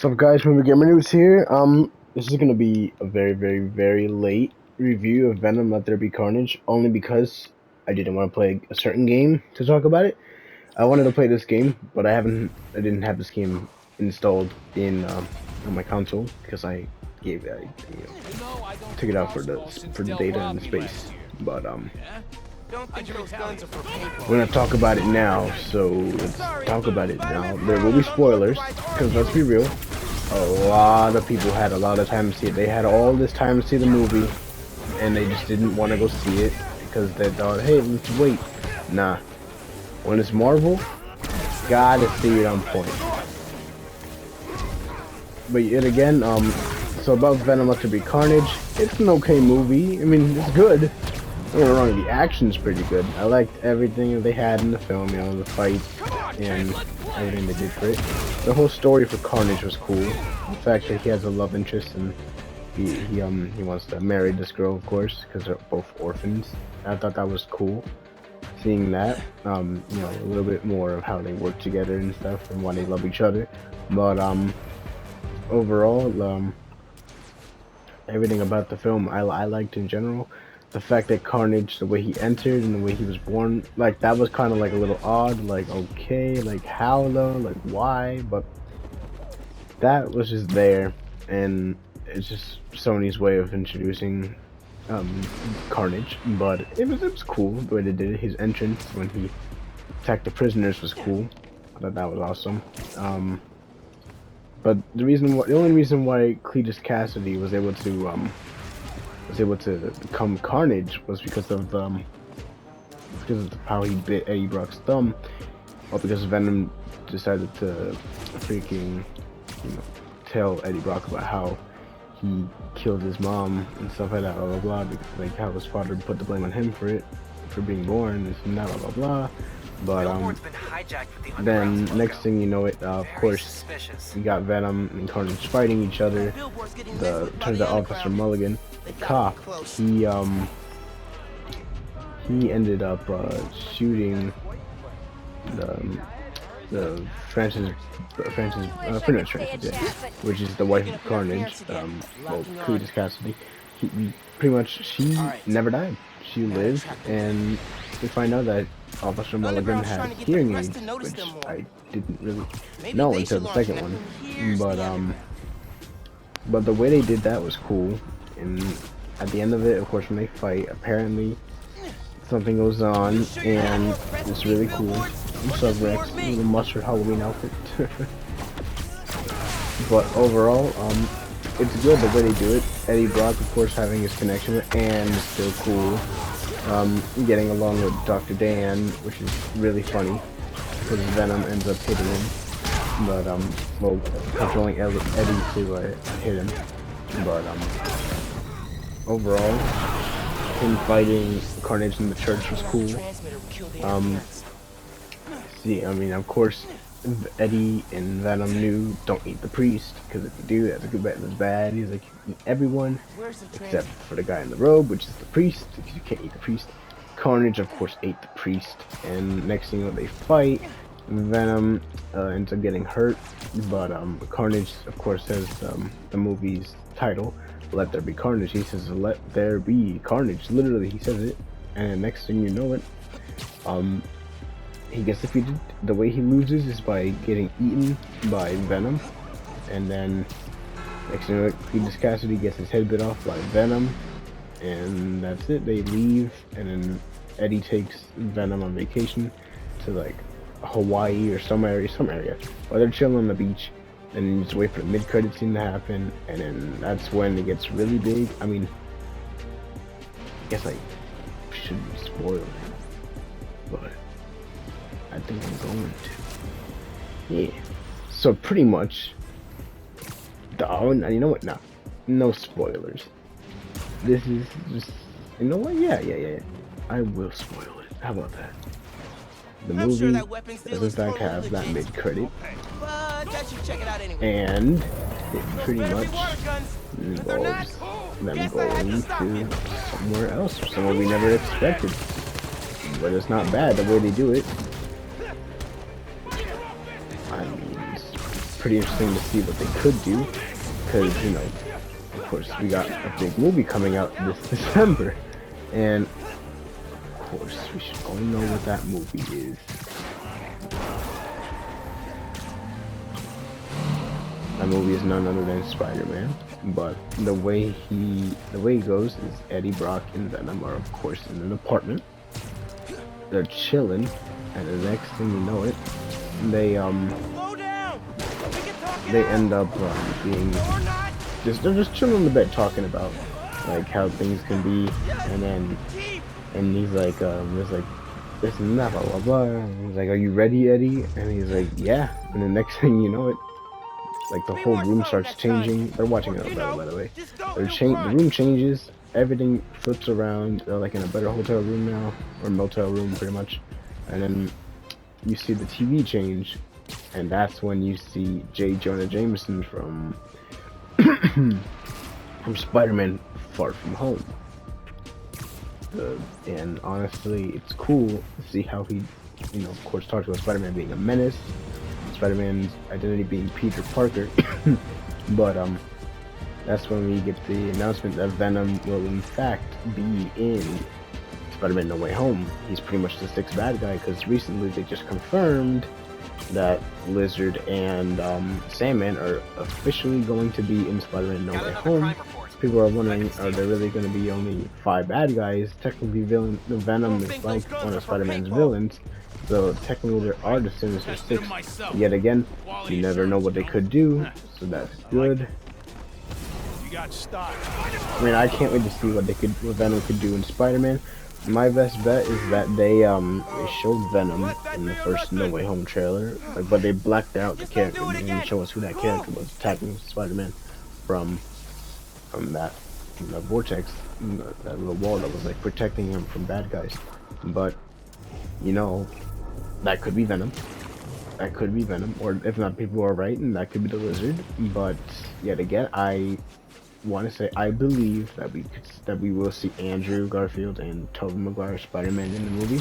What's up, guys? Remember Gamer News here. This is gonna be a very late review of Venom: Let There Be Carnage, only because I didn't want to play a certain game to talk about it. I wanted to play this game, but I didn't have this game installed in on my console because I took it out for the data and the space. But we're gonna talk about it now, so let's talk about it now. There will be spoilers, because let's be real, a lot of people had a lot of time to see it. They had all this time to see the movie, and they just didn't want to go see it, because they thought, hey, let's wait. Nah. When it's Marvel, gotta see it on point. But yet again, so about Venom: Let There Be Carnage, it's an okay movie. I mean, it's good. Don't get me wrong, the action's pretty good. I liked everything that they had in the film, you know, the fight and everything they did for it. The whole story for Carnage was cool. The fact that he has a love interest and he wants to marry this girl, of course, because they're both orphans. I thought that was cool. Seeing that, you know, a little bit more of how they work together and stuff and why they love each other. But overall, everything about the film I liked in general. The fact that Carnage, the way he entered and the way he was born, like, that was kind of like a little odd, like, okay, like, how though, like, why, but that was just there, and it's just Sony's way of introducing Carnage. But it was cool the way they did it. His entrance when he attacked the prisoners was cool. I thought that was awesome. But the only reason why Cletus Cassidy was able to become Carnage was because of how he bit Eddie Brock's thumb, or because Venom decided to freaking, you know, tell Eddie Brock about how he killed his mom and stuff like that, blah blah blah, because, like, how his father put the blame on him for it, for being born, this and that, blah blah blah. But then next thing you know, of course, we got Venom and Carnage fighting each other. Turns out Officer Mulligan, the cop, he ended up shooting the Francis, yeah, which is the wife of Carnage, well, Cletus Cassidy. Pretty much, she never died. She lived, and we find out that Officer Mulligan had hearing aids, which I didn't really know until the second one. But the way they did that was cool. And at the end of it, of course, when they fight, apparently something goes on, and it's really cool. What's up, Rex? The mustard Halloween outfit. But overall, it's good the way they do it. Eddie Brock, of course, having his connection with Anne is still cool. Getting along with Dr. Dan, which is really funny, because Venom ends up hitting him. But, well, controlling Eddie to hit him. But, overall, him fighting Carnage in the church was cool. See, I mean, of course, Eddie and Venom knew don't eat the priest, because if you do, that's bad. He's like, eat everyone except for the guy in the robe, which is the priest, because you can't eat the priest. Carnage, of course, ate the priest, and next thing you know, they fight. Venom ends up getting hurt, but Carnage, of course, says the movie's title, "Let There Be Carnage." He says, "Let there be carnage." Literally, he says it, and next thing you know it, he gets defeated. The way he loses is by getting eaten by Venom, and then next thing you know, Cletus Cassidy gets his head bit off by Venom, and that's it. They leave, and then Eddie takes Venom on vacation to, like, Hawaii or some area, while they're chilling on the beach, and you just wait for the mid-credit scene to happen, and then that's when it gets really big. I mean, I guess I shouldn't spoil it, but I think I'm going to. Yeah. So pretty much, you know what? No spoilers. This is just, you know what? Yeah. I will spoil it. How about that? The movie does in fact have that mid-credit, and it pretty much involves them going to somewhere else, somewhere we never expected. But it's not bad the way they do it. I mean, pretty interesting to see what they could do, because, you know, of course, we got a big movie coming out this December, and of course, we should all know what that movie is. That movie is none other than Spider-Man, but the way it goes is Eddie Brock and Venom are, of course, in an apartment. They're chilling, and the next thing you know it, they end up being they're just chilling on the bed talking about like how things can be, and he's like this and that, blah blah blah. And he's like, "Are you ready, Eddie?" And he's like, "Yeah." And the next thing you know it, like the whole room starts changing. They're watching it by the way. The room changes, everything flips around. They're like in a better hotel room now, or motel room pretty much. And then you see the TV change, and that's when you see J. Jonah Jameson from from Spider-Man Far From Home. And honestly, it's cool to see how he, you know, of course, talks about Spider-Man being a menace, Spider-Man's identity being Peter Parker, but that's when we get the announcement that Venom will in fact be in Spider-Man No Way Home. He's pretty much the sixth bad guy, because recently they just confirmed that Lizard and Sandman are officially going to be in Spider-Man No Way Home. People are wondering, are there really going to be only 5 bad guys? Technically, Venom is like one of Spider-Man's villains, so technically there are the Sinister Six. Yet again, you never know what they could do, so that's good. I mean, I can't wait to see what Venom could do in Spider-Man. My best bet is that they showed Venom in the first No Way Home trailer, like, but they blacked out the character. They didn't show us who that character was attacking Spider-Man from that vortex, that little wall that was like protecting him from bad guys. But you know, that could be Venom. That could be Venom, or if not, people are right, and that could be the Lizard. But yet again, I want to say I believe that we will see Andrew Garfield and Tobey Maguire Spider-Man in the movie.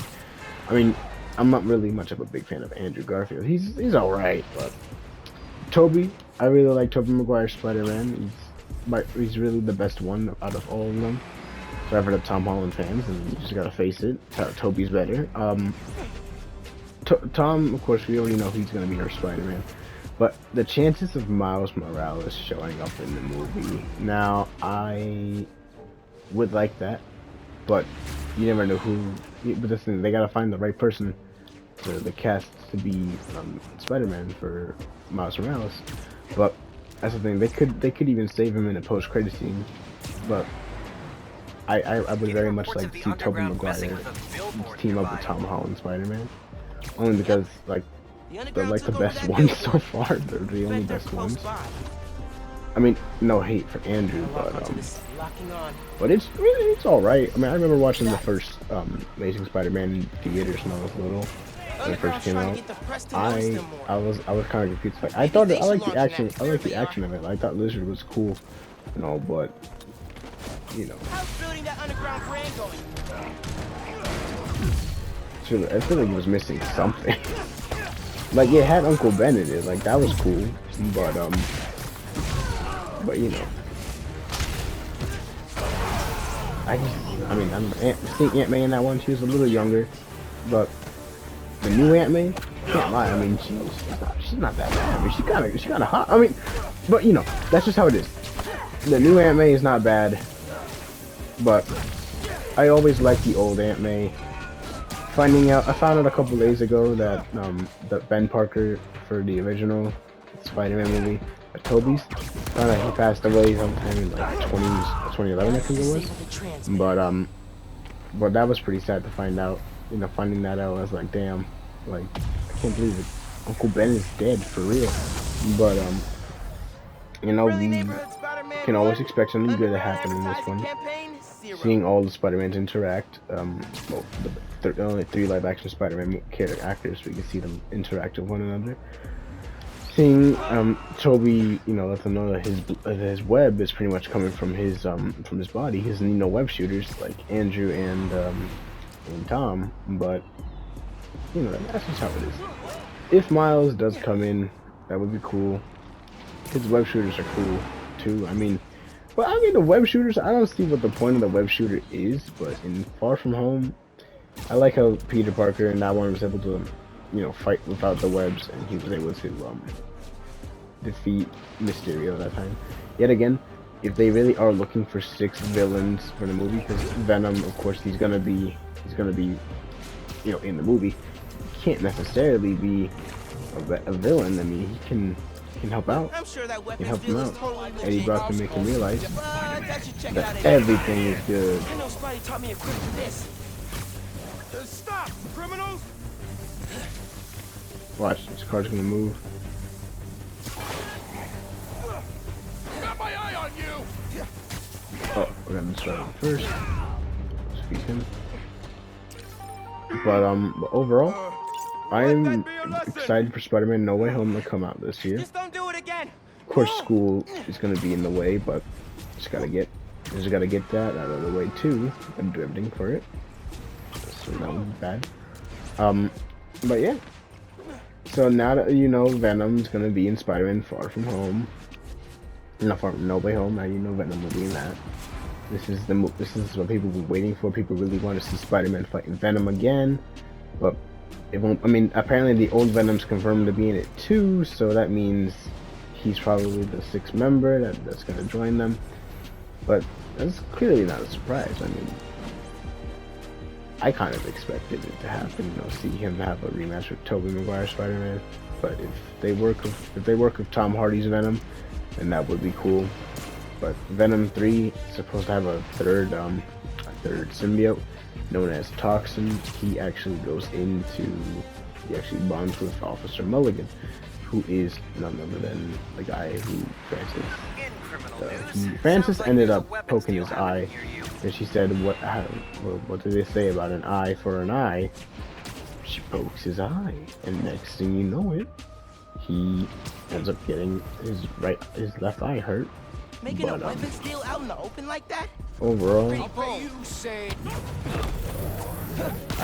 I mean, I'm not really much of a big fan of Andrew Garfield. He's all right, but Tobey, I really like Tobey Maguire Spider-Man. He's really the best one out of all of them. Sorry for the Tom Holland fans, and you just gotta face it. Tobey's better. Tom, of course, we already know he's gonna be our Spider-Man. But the chances of Miles Morales showing up in the movie, now I would like that, but you never know who. But listen, they gotta find the right person for the cast to be Spider-Man for Miles Morales. But that's the thing. They could even save him in a post-credit scene. But I would very much like to see Tobey Maguire team up with Tom Holland Spider-Man, only because like they're like the best ones so far. They're the only best ones. I mean, no hate for Andrew, but it's all right. I mean, I remember watching the first Amazing Spider-Man in theaters when I was little. When it first came out, I was kind of confused. Like, I like the action of it. I thought Lizard was cool, you know, but you know, I feel like it was missing something. Like, it had Uncle Ben in it, like that was cool, but you know, I mean, I'm seeing Aunt May in that one. She was a little younger, but the new Aunt May, can't lie. I mean, she's not that bad. I mean, she's kind of hot. I mean, but you know, that's just how it is. The new Aunt May is not bad, but I always liked the old Aunt May. I found out a couple days ago that that Ben Parker for the original Spider-Man movie, Tobey's, found out he passed away sometime in like 2011, I think it was. But that was pretty sad to find out. You know, finding that out, I was like, damn, like, I can't believe it. Uncle Ben is dead for real. But you know, we can always expect something good to happen in this one. Seeing all the Spider-Mans interact, well, the only 3 live-action Spider-Man character actors, we can see them interact with one another. Seeing Tobey, you know, let them know that his web is pretty much coming from his body. He doesn't need no web shooters like Andrew and Tom, but you know, that's just how it is. If Miles does come in, That would be cool. His web shooters are cool too. I mean, the web shooters, I don't see what the point of the web shooter is, but in Far From Home, I like how Peter Parker in that one was able to, you know, fight without the webs, and he was able to defeat Mysterio that time. Yet again, if they really are looking for 6 villains for the movie, because Venom, of course, he's gonna be, you know, in the movie. He can't necessarily be a villain. I mean, he can help out. I'm sure that He weapons can help him deal is out. totally Eddie legit. Brock can make him realize That should check out that Eddie. everything is good. I know Spidey taught me a quick for this. Stop, criminals! Watch, this car's gonna move. Got my eye on you! Oh, we're gonna start him first. Speak him. But overall, I am excited for Spider-Man No Way Home to come out this year. Just don't do it again. Of course, school is gonna be in the way, but just gotta get that out of the way too. And do everything for it. So that would be bad. But yeah. So now that you know Venom's gonna be in Spider-Man Far From Home, not Far From No Way Home. Now you know Venom will be in that. This is what people were waiting for. People really want to see Spider-Man fighting Venom again, but it won't. I mean, apparently the old Venom's confirmed to be in it too, so that means he's probably the 6th member that's gonna join them. But that's clearly not a surprise. I mean, I kind of expected it to happen. You know, see him have a rematch with Tobey Maguire's Spider-Man. But if they work with Tom Hardy's Venom, then that would be cool. But Venom 3 is supposed to have a third symbiote known as Toxin. He actually bonds with Officer Mulligan, who is none other than the guy who Francis ended up poking his eye, and she said, what did they say about an eye for an eye? She pokes his eye, and next thing you know it, he ends up getting his left eye hurt. Making a weapons deal out in the open like that? Overall, I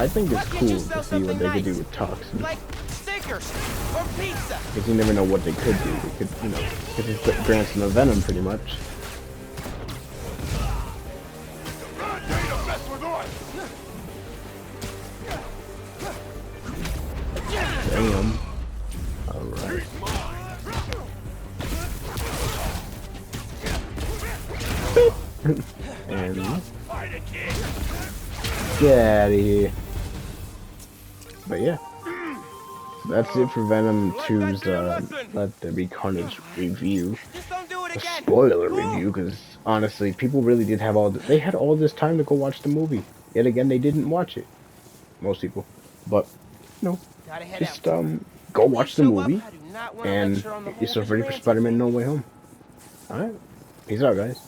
think it's Why can't cool you to sell see what they could do something with Toxin. Like stickers or pizza. Because you never know what they could do. They could, you know, just put Grant's of Venom pretty much. Damn. Alright. And get out of here. But yeah, that's it for Venom 2's Let There Be Carnage review. Just don't do it A again. spoiler review, because honestly, people really did have they had all this time to go watch the movie. Yet again, they didn't watch it. Most people, but no, Gotta head just out. go watch the Show up, movie, I do not want to and lecture on the you're so whole ready for vigilante Spider-Man thing. No Way Home. All right, peace out, guys.